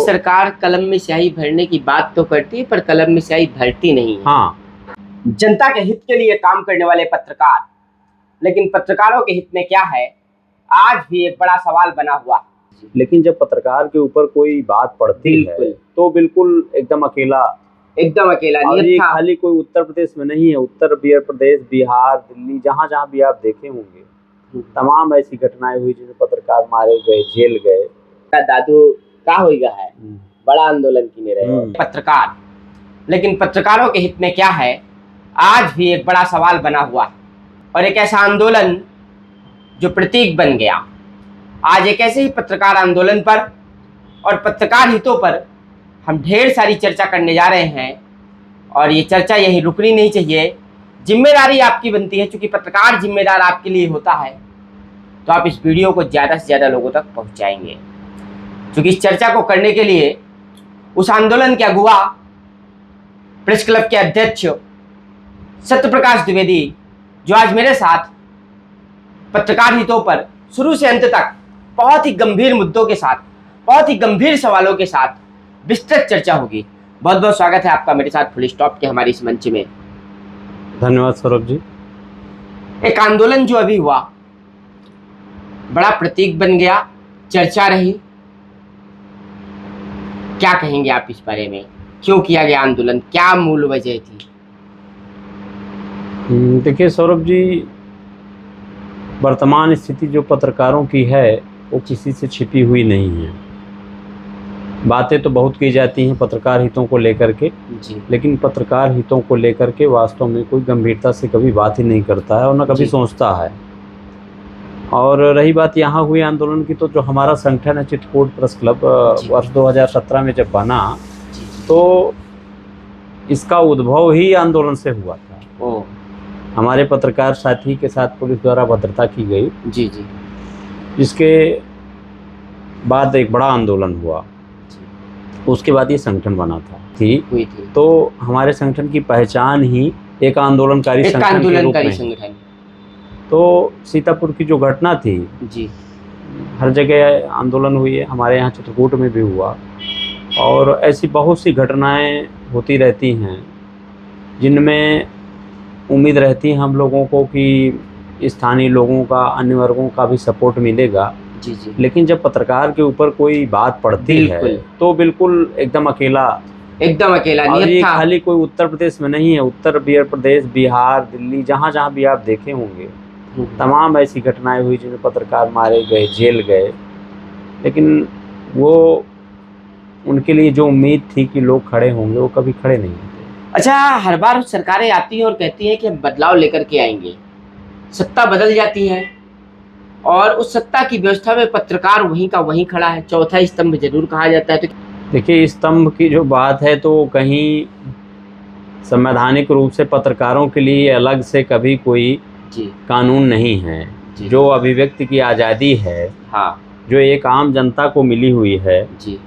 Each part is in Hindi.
सरकार कलम में स्याही भरने की बात तो करती है पर कलम में स्याही भरती नहीं है। हाँ, जनता के हित के लिए काम करने वाले पत्रकार, लेकिन पत्रकारों के हित में क्या है, आज भी एक बड़ा सवाल बना हुआ है। लेकिन जब पत्रकार के ऊपर कोई बात पड़ती है तो बिल्कुल एकदम अकेला और ये खाली कोई उत्तर प्रदेश में नहीं है, उत्तर प्रदेश, बिहार, दिल्ली, जहाँ जहाँ भी आप देखे होंगे तमाम ऐसी घटनाएं हुई जिसमें पत्रकार मारे गए, जेल गए। दादू का हो गया है, बड़ा आंदोलन की रहे पत्रकार, लेकिन पत्रकारों के हित में क्या है, आज भी एक बड़ा सवाल बना हुआ है। और एक ऐसा आंदोलन जो प्रतीक बन गया। आज एक ऐसे ही पत्रकार आंदोलन पर और पत्रकार हितों पर हम ढेर सारी चर्चा करने जा रहे हैं और ये चर्चा यहीं रुकनी नहीं चाहिए। जिम्मेदारी आपकी बनती है, क्योंकि पत्रकार जिम्मेदार आपके लिए होता है, तो आप इस वीडियो को ज़्यादा से ज़्यादा लोगों तक पहुंचाएंगे। क्योंकि इस चर्चा को करने के लिए उस आंदोलन के अगुवा, प्रेस क्लब के अध्यक्ष सत्यप्रकाश द्विवेदी, जो आज मेरे साथ पत्रकार हितों पर शुरू से अंत तक बहुत ही गंभीर मुद्दों के साथ, बहुत ही गंभीर सवालों के साथ विस्तृत चर्चा होगी। बहुत बहुत स्वागत है आपका मेरे साथ फुल स्टॉप के हमारी इस मंच में। धन्यवाद सौरभ जी। एक आंदोलन जो अभी हुआ बड़ा प्रतीक बन गया, चर्चा रही, क्या कहेंगे आप इस बारे में? क्यों किया गया आंदोलन, क्या मूल वजह थी? देखिए सौरभ जी, वर्तमान स्थिति जो पत्रकारों की है वो किसी से छिपी हुई नहीं है। बातें तो बहुत की जाती हैं पत्रकार हितों को लेकर के जी, लेकिन पत्रकार हितों को लेकर के वास्तव में कोई गंभीरता से कभी बात ही नहीं करता है और न कभी सोचता है। और रही बात यहाँ हुए आंदोलन की, तो जो हमारा संगठन है चित्रकूट प्रेस क्लब, वर्ष 2017 में जब बना तो इसका उद्भव ही आंदोलन से हुआ था। हमारे पत्रकार साथी के साथ पुलिस द्वारा भद्रता की गई जी जी, जिसके बाद एक बड़ा आंदोलन हुआ। उसके बाद ये संगठन बना था हुई थी। तो हमारे संगठन की पहचान ही एक आंदोलनकारी संगठन के रूप में। तो सीतापुर की जो घटना थी जी, हर जगह आंदोलन हुई है, हमारे यहाँ चित्रकूट में भी हुआ, और ऐसी बहुत सी घटनाएं होती रहती हैं जिनमें उम्मीद रहती है हम लोगों को कि स्थानीय लोगों का, अन्य वर्गों का भी सपोर्ट मिलेगा जी जी। लेकिन जब पत्रकार के ऊपर कोई बात पड़ती है तो बिल्कुल एकदम अकेला और ये खाली कोई उत्तर प्रदेश में नहीं है, उत्तर प्रदेश, बिहार, दिल्ली, जहाँ जहाँ भी आप देखे होंगे तमाम ऐसी घटनाएं हुई जिनमें पत्रकार मारे गए, जेल गए। लेकिन वो उनके लिए जो उम्मीद थी कि लोग खड़े होंगे, वो कभी खड़े नहीं होते। अच्छा, हर बार सरकारें आती हैं और कहती हैं कि हम बदलाव लेकर के आएंगे, सत्ता बदल जाती है और उस सत्ता की व्यवस्था में पत्रकार वहीं का वहीं खड़ा है, चौथा स्तंभ जरूर कहा जाता है। तो देखिए, स्तंभ की जो बात है तो कहीं संवैधानिक रूप से पत्रकारों के लिए अलग से कभी कोई कानून नहीं है। जो अभिव्यक्ति की आज़ादी है, हाँ, जो एक आम जनता को मिली हुई है जी,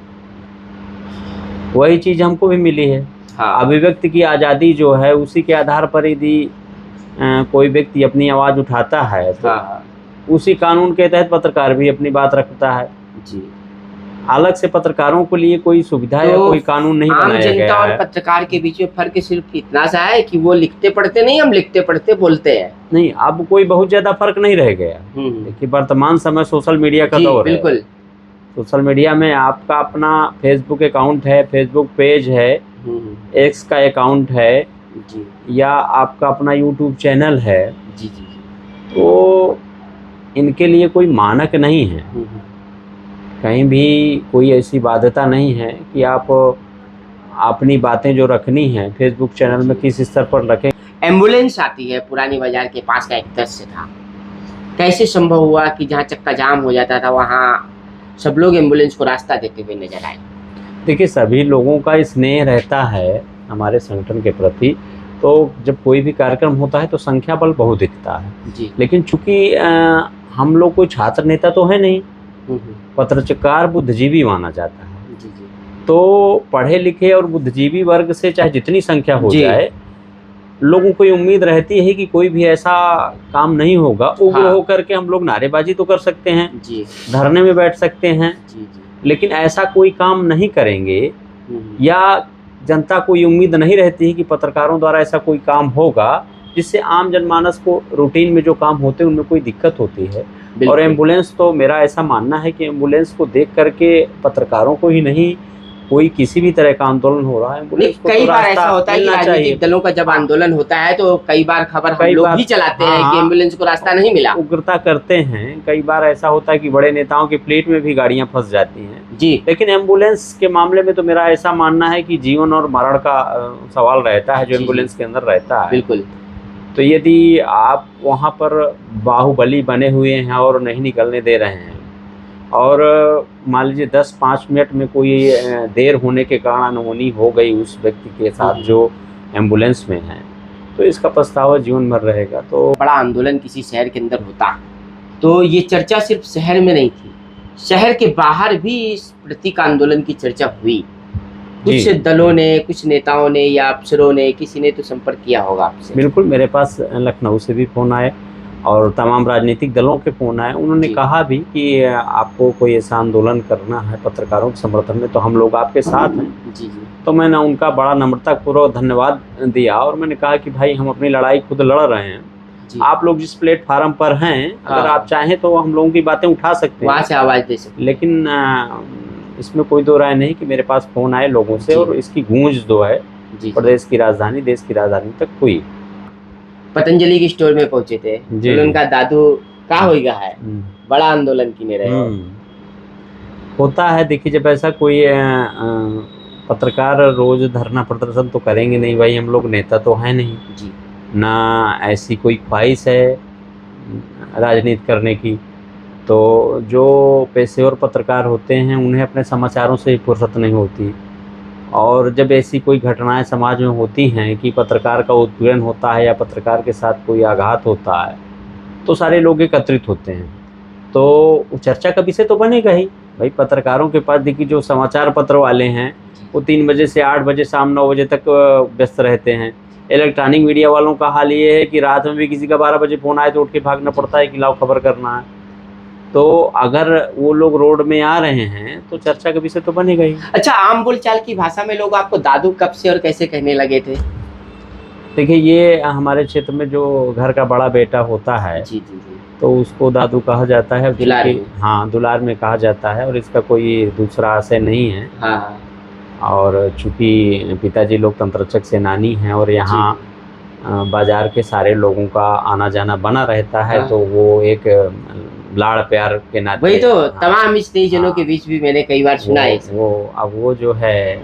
वही चीज़ हमको भी मिली है। हाँ। अभिव्यक्ति की आज़ादी जो है उसी के आधार पर यदि कोई व्यक्ति अपनी आवाज़ उठाता है तो हाँ, उसी कानून के तहत पत्रकार भी अपनी बात रखता है जी। अलग से पत्रकारों के लिए कोई सुविधा या कोई कानून नहीं बनाया गया है। जनता और पत्रकार के बीच में फर्क सिर्फ इतना सा है कि वो लिखते पढ़ते नहीं, हम लिखते पढ़ते बोलते हैं। नहीं, अब कोई बहुत ज्यादा फर्क नहीं रह गया। देखिए, वर्तमान समय सोशल मीडिया का दौर है। बिल्कुल, सोशल मीडिया में आपका अपना फेसबुक अकाउंट है, फेसबुक पेज है, एक्स का अकाउंट है जी, या आपका अपना यूट्यूब चैनल है जी जी, तो इनके लिए कोई मानक नहीं है, कहीं भी कोई ऐसी बाध्यता नहीं है कि आप अपनी बातें जो रखनी है फेसबुक चैनल में किस स्तर पर रखें। एम्बुलेंस आती है पुरानी बाजार के पास का एक दृश्य था, कैसे संभव हुआ कि जहाँ चक्का जाम हो जाता था वहाँ सब लोग एम्बुलेंस को रास्ता देते हुए नजर आए? देखिए, सभी लोगों का स्नेह रहता है हमारे संगठन के प्रति, तो जब कोई भी कार्यक्रम होता है तो संख्या बल बहुत दिखता है जी। लेकिन चूंकि हम लोग कोई छात्र नेता तो है नहीं, पत्रकार बुद्धिजीवी माना जाता है जी जी। तो पढ़े लिखे और बुद्धिजीवी वर्ग से चाहे जितनी संख्या हो जाए, लोगों को उम्मीद रहती है कि कोई भी ऐसा काम नहीं होगा, उग्र होकर के हम लोग नारेबाजी तो कर सकते हैं जी, धरने में बैठ सकते हैं जी जी, लेकिन ऐसा कोई काम नहीं करेंगे या जनता को ये उम्मीद नहीं रहती है कि पत्रकारों द्वारा ऐसा कोई काम होगा जिससे आम जनमानस को रूटीन में जो काम होते हैं उनमें कोई दिक्कत होती है। और एम्बुलेंस तो मेरा ऐसा मानना है कि एम्बुलेंस को देख करके पत्रकारों को ही नहीं, कोई किसी भी तरह का आंदोलन हो रहा है, एम्बुलेंस को कई बार ऐसा होता है कि राजनीतिक दलों का जब आंदोलन होता है तो कई बार खबर हम लोग भी चलाते हैं कि एम्बुलेंस को रास्ता नहीं मिला, उग्रता करते हैं। कई बार ऐसा होता है कि बड़े नेताओं की प्लेट में भी गाड़ियां फंस जाती हैं जी। लेकिन एम्बुलेंस के मामले में तो मेरा ऐसा मानना है कि जीवन और मरण का सवाल रहता है जो एम्बुलेंस के अंदर रहता है। बिल्कुल। तो यदि आप वहाँ पर बाहुबली बने हुए हैं और नहीं निकलने दे रहे हैं और मान लीजिए 10-5 मिनट में कोई देर होने के कारण अनहोनी हो गई उस व्यक्ति के साथ जो एम्बुलेंस में है, तो इसका पछतावा जीवन भर रहेगा। तो बड़ा आंदोलन किसी शहर के अंदर होता तो ये चर्चा सिर्फ शहर में नहीं थी, शहर के बाहर भी इस प्रतीक आंदोलन की चर्चा हुई। कुछ दलों ने, कुछ नेताओं ने या अफसरों ने, किसी ने तो संपर्क किया होगा आपसे? बिल्कुल, मेरे पास लखनऊ से भी फ़ोन आए और तमाम राजनीतिक दलों के फ़ोन आए। उन्होंने कहा भी कि आपको कोई ऐसा आंदोलन करना है पत्रकारों के समर्थन में तो हम लोग आपके साथ हैं। जी जी। तो मैंने उनका बड़ा नम्रतापूर्वक धन्यवाद दिया और मैंने कहा कि भाई हम अपनी लड़ाई खुद लड़ रहे हैं, आप लोग जिस प्लेटफार्म पर हैं अगर आप चाहें तो हम लोगों की बातें उठा सकते हैं, वहाँ से आवाज़ दे सकते हैं। लेकिन इसमें कोई दो राय नहीं कि मेरे पास फ़ोन आए लोगों से और इसकी गूंज जो है प्रदेश की राजधानी, देश की राजधानी तक हुई। पतंजलि की स्टोर में पहुंचे थे, तो उनका दादू का हो गया है, बड़ा आंदोलन की रहे होता है। देखिए जब ऐसा कोई पत्रकार रोज धरना प्रदर्शन तो करेंगे नहीं भाई, हम लोग नेता तो हैं नहीं जी, ना ऐसी कोई ख्वाहिश है राजनीति करने की। तो जो पेशेवर पत्रकार होते हैं उन्हें अपने समाचारों से ही फुर्सत नहीं होती और जब ऐसी कोई घटनाएं समाज में होती हैं कि पत्रकार का उत्पीड़न होता है या पत्रकार के साथ कोई आघात होता है तो सारे लोग एकत्रित होते हैं, तो चर्चा का विषय तो बनेगा ही। भाई पत्रकारों के पास देखिए जो समाचार पत्र वाले हैं वो 3 बजे से 8 बजे शाम 9 बजे तक व्यस्त रहते हैं। इलेक्ट्रॉनिक मीडिया वालों का हाल ये है कि रात में भी किसी का 12 बजे फ़ोन आए तो उठ के भागना पड़ता है कि लाओ खबर करना है। तो अगर वो लोग रोड में आ रहे हैं तो चर्चा का विषय तो बनेगा ही। अच्छा, आम बोलचाल की भाषा में लोग आपको दादू कब से और कैसे कहने लगे थे? देखिए ये हमारे क्षेत्र में जो घर का बड़ा बेटा होता है जी जी जी, तो उसको दादू कहा जाता है। दुलार में। हाँ, दुलार में कहा जाता है और इसका कोई दूसरा आशय नहीं है। हाँ। और चूँकि पिताजी लोकतंत्र रक्षक सेनानी हैं और यहाँ बाजार के सारे लोगों का आना जाना बना रहता है तो वो एक लाड़ प्यार के नाते वही तो तमाम स्नेहीजनों के बीच भी मैंने कई बार सुना है वो अब वो जो है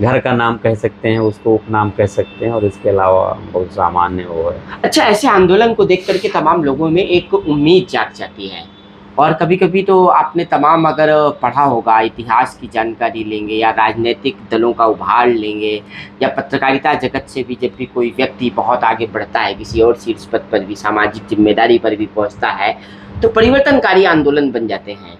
घर का नाम कह सकते हैं, उसको उपनाम कह सकते हैं और इसके अलावा बहुत सामान्य वो है। अच्छा, ऐसे आंदोलन को देख करके तमाम लोगों में एक उम्मीद जाग जाती है और कभी कभी तो आपने तमाम अगर पढ़ा होगा, इतिहास की जानकारी लेंगे या राजनीतिक दलों का उभार लेंगे या पत्रकारिता जगत से भी जब भी कोई व्यक्ति बहुत आगे बढ़ता है, किसी और शीर्ष पद पर भी, सामाजिक जिम्मेदारी पर भी पहुंचता है तो परिवर्तनकारी आंदोलन बन जाते हैं।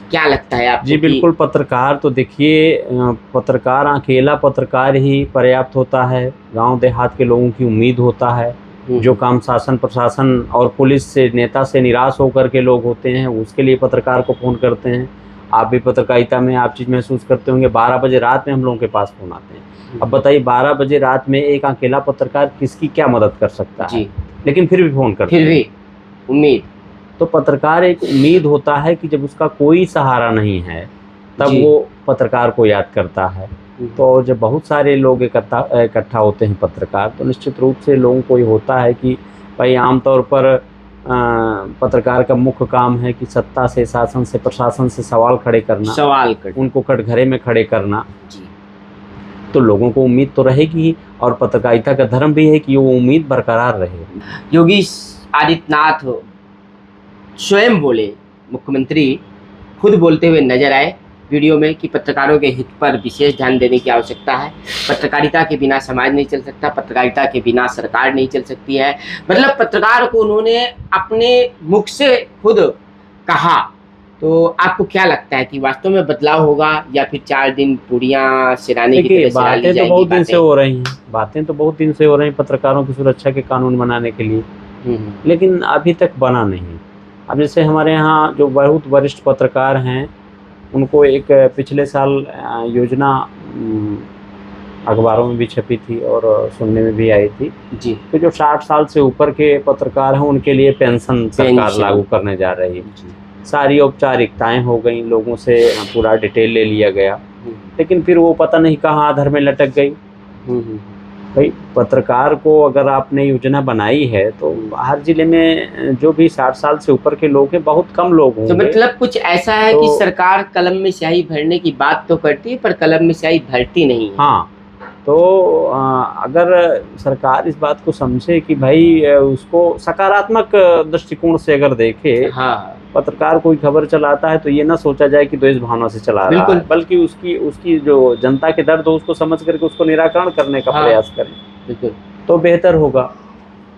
क्या लगता है आपको? जी बिल्कुल, पत्रकार तो देखिए पत्रकार अकेला पत्रकार ही पर्याप्त होता है। गांव देहात के लोगों की उम्मीद होता है, जो काम शासन प्रशासन और पुलिस से, नेता से निराश होकर के लोग होते हैं उसके लिए पत्रकार को फ़ोन करते हैं। आप भी पत्रकारिता में आप चीज़ महसूस करते होंगे, 12 बजे रात में हम लोगों के पास फ़ोन आते हैं। अब बताइए 12 बजे रात में एक अकेला पत्रकार किसकी क्या मदद कर सकता है, लेकिन फिर भी फ़ोन करते हैं। फिर भी उम्मीद, तो पत्रकार एक उम्मीद होता है कि जब उसका कोई सहारा नहीं है तब वो पत्रकार को याद करता है। तो जब बहुत सारे लोग इकट्ठा होते हैं पत्रकार, तो निश्चित रूप से लोगों को ये होता है कि भाई आमतौर पर पत्रकार का मुख्य काम है कि सत्ता से, शासन से, प्रशासन से सवाल खड़े करना, उनको कटघरे में खड़े करना। तो लोगों को उम्मीद तो रहेगी और पत्रकारिता का धर्म भी है कि वो उम्मीद बरकरार रहे। योगी आदित्यनाथ स्वयं बोले, मुख्यमंत्री खुद बोलते हुए नजर आए वीडियो में कि पत्रकारों के हित पर विशेष ध्यान देने की आवश्यकता है। पत्रकारिता के बिना समाज नहीं चल सकता, पत्रकारिता के बिना सरकार नहीं चल सकती है। मतलब पत्रकार को उन्होंने अपने मुख से खुद कहा। तो आपको क्या लगता है कि वास्तव में बदलाव होगा या फिर 4 दिन पूरियां सिराने की तरह सिरा ली जाएगी? बातें तो बहुत दिन से हो रही हैं, बातें तो बहुत दिन से हो रही हैं पत्रकारों की सुरक्षा के कानून बनाने के लिए, लेकिन अभी तक बना नहीं। अब जैसे हमारे यहाँ जो बहुत वरिष्ठ पत्रकार हैं उनको एक पिछले साल योजना अखबारों में भी छपी थी और सुनने में भी आई थी जी कि जो 60 साल से ऊपर के पत्रकार हैं उनके लिए पेंशन सरकार लागू करने जा रही है। सारी औपचारिकताएं हो गई, लोगों से पूरा डिटेल ले लिया गया, लेकिन फिर वो पता नहीं कहाँ आधार में लटक गई। भाई पत्रकार को अगर आपने योजना बनाई है तो हर जिले में जो भी 60 साल से ऊपर के लोग हैं, बहुत कम लोग होंगे। तो मतलब कुछ ऐसा है कि सरकार कलम में स्याही भरने की बात तो करती है पर कलम में स्याही भरती नहीं है। हाँ, तो अगर सरकार इस बात को समझे कि भाई उसको सकारात्मक दृष्टिकोण से अगर देखे, हाँ, पत्रकार कोई खबर चलाता है तो ये ना सोचा जाए कि द्वेष भावना से चला रहा है, बल्कि उसकी जो जनता के दर्द हो उसको समझ करके उसको निराकरण करने का प्रयास करें, बिल्कुल, तो बेहतर होगा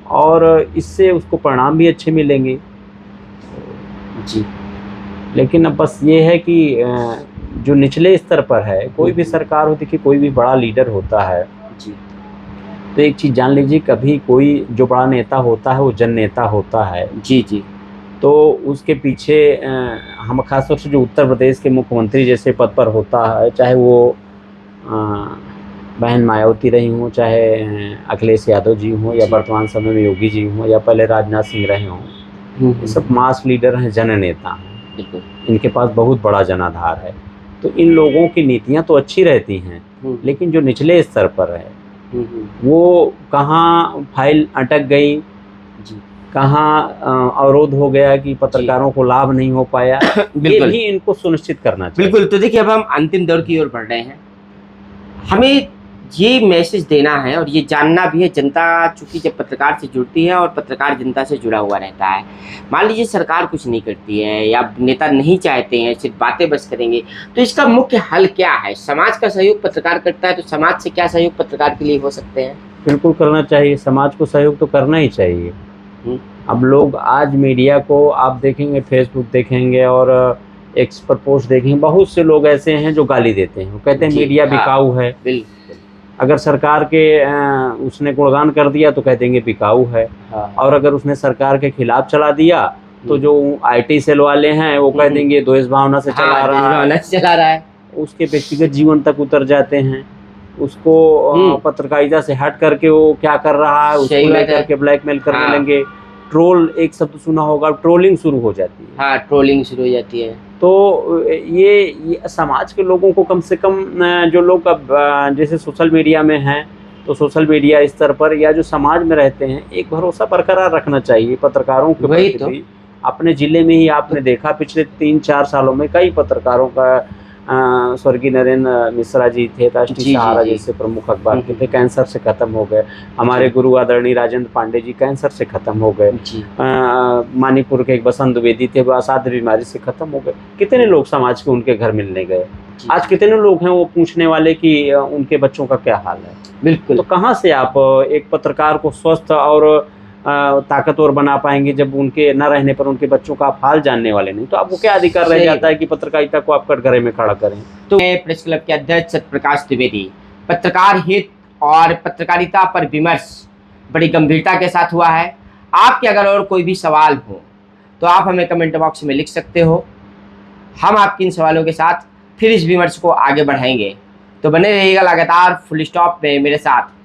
और इससे उसको परिणाम भी अच्छे मिलेंगे जी। लेकिन अब बस ये है कि जो निचले स्तर पर है, कोई भी सरकार होती है, कोई भी बड़ा लीडर होता है जी, तो एक चीज़ जान लीजिए, कभी कोई जो बड़ा नेता होता है वो जन नेता होता है। जी जी। तो उसके पीछे हम खासतौर से जो उत्तर प्रदेश के मुख्यमंत्री जैसे पद पर होता है, चाहे वो बहन मायावती रही हों, चाहे अखिलेश यादव जी हों, या वर्तमान समय में योगी जी हों, या पहले राजनाथ सिंह रहे हों, ये सब मास लीडर हैं, जन नेता हैं, इनके पास बहुत बड़ा जनाधार है। तो इन लोगों की नीतियां तो अच्छी रहती हैं, लेकिन जो निचले स्तर पर है वो कहाँ फाइल अटक गई, कहाँ अवरोध हो गया कि पत्रकारों को लाभ नहीं हो पाया, ये भी इनको सुनिश्चित करना चाहिए। बिल्कुल। तो देखिए अब हम अंतिम दौर की ओर बढ़ रहे हैं, हमें ये मैसेज देना है और ये जानना भी है, जनता चूंकि जब पत्रकार से जुड़ती है और पत्रकार जनता से जुड़ा हुआ रहता है, मान लीजिए सरकार कुछ नहीं करती है या नेता नहीं चाहते हैं, सिर्फ बातें बस करेंगे, तो इसका मुख्य हल क्या है? समाज का सहयोग पत्रकार करता है तो समाज से क्या सहयोग पत्रकार के लिए हो सकते हैं? बिल्कुल करना चाहिए, समाज को सहयोग तो करना ही चाहिए। अब लोग आज मीडिया को आप देखेंगे, फेसबुक देखेंगे और एक्स पर पोस्ट देखेंगे, बहुत से लोग ऐसे हैं जो गाली देते हैं, वो कहते हैं मीडिया बिकाऊ है। अगर सरकार के उसने गुणगान कर दिया तो कह देंगे बिकाऊ है, और अगर उसने सरकार के खिलाफ चला दिया तो जो IT सेल वाले हैं वो कह देंगे द्वेष भावना से चला रहा है। उसके व्यक्तिगत जीवन तक उतर जाते हैं, उसको पत्रकारिता से हट करके वो क्या कर रहा है उसको लेकर के ब्लैकमेल करने लगे। ट्रोल, एक शब्द सुना होगा, ट्रोलिंग शुरू हो जाती है। हाँ, ट्रोलिंग शुरू हो जाती है। तो ये समाज के लोगों को कम से कम, जो लोग अब जैसे सोशल मीडिया में हैं, तो सोशल मीडिया स्तर पर या जो समाज में रहते हैं, एक भरोसा बरकरार रखना चाहिए पत्रकारों के प्रति। अपने ज़िले में ही आपने देखा पिछले 3-4 सालों में कई पत्रकारों का, स्वर्गीय नरेंद्र मिश्रा जी थे, राष्ट्रीय सहारा जैसे प्रमुख अखबार के थे, कैंसर से खत्म हो गए। हमारे गुरु आदरणीय राजेंद्र पांडे जी कैंसर से खत्म हो गए। मानीपुर के एक बसंत द्विवेदी थे, वो असाध्य बीमारी से खत्म हो गए। कितने लोग समाज के उनके घर मिलने गए, आज कितने लोग हैं वो पूछने वाले कि उनके बच्चों का क्या हाल है। बिल्कुल। तो कहाँ से आप एक पत्रकार को स्वस्थ और ताकतवर बना पाएंगे जब उनके न रहने पर उनके बच्चों का आप हाल जानने वाले नहीं? तो आपको क्या अधिकार रह जाता है कि पत्रकारिता को आप कटघरे में खड़ा करें? तो प्रेस क्लब के अध्यक्ष सत्यप्रकाश द्विवेदी, पत्रकार हित और पत्रकारिता पर विमर्श बड़ी गंभीरता के साथ हुआ है। आपके अगर और कोई भी सवाल हो तो आप हमें कमेंट बॉक्स में लिख सकते हो, हम आपके इन सवालों के साथ फिर इस विमर्श को आगे बढ़ाएंगे। तो बने रहिएगा लगातार फुल स्टॉप में मेरे साथ।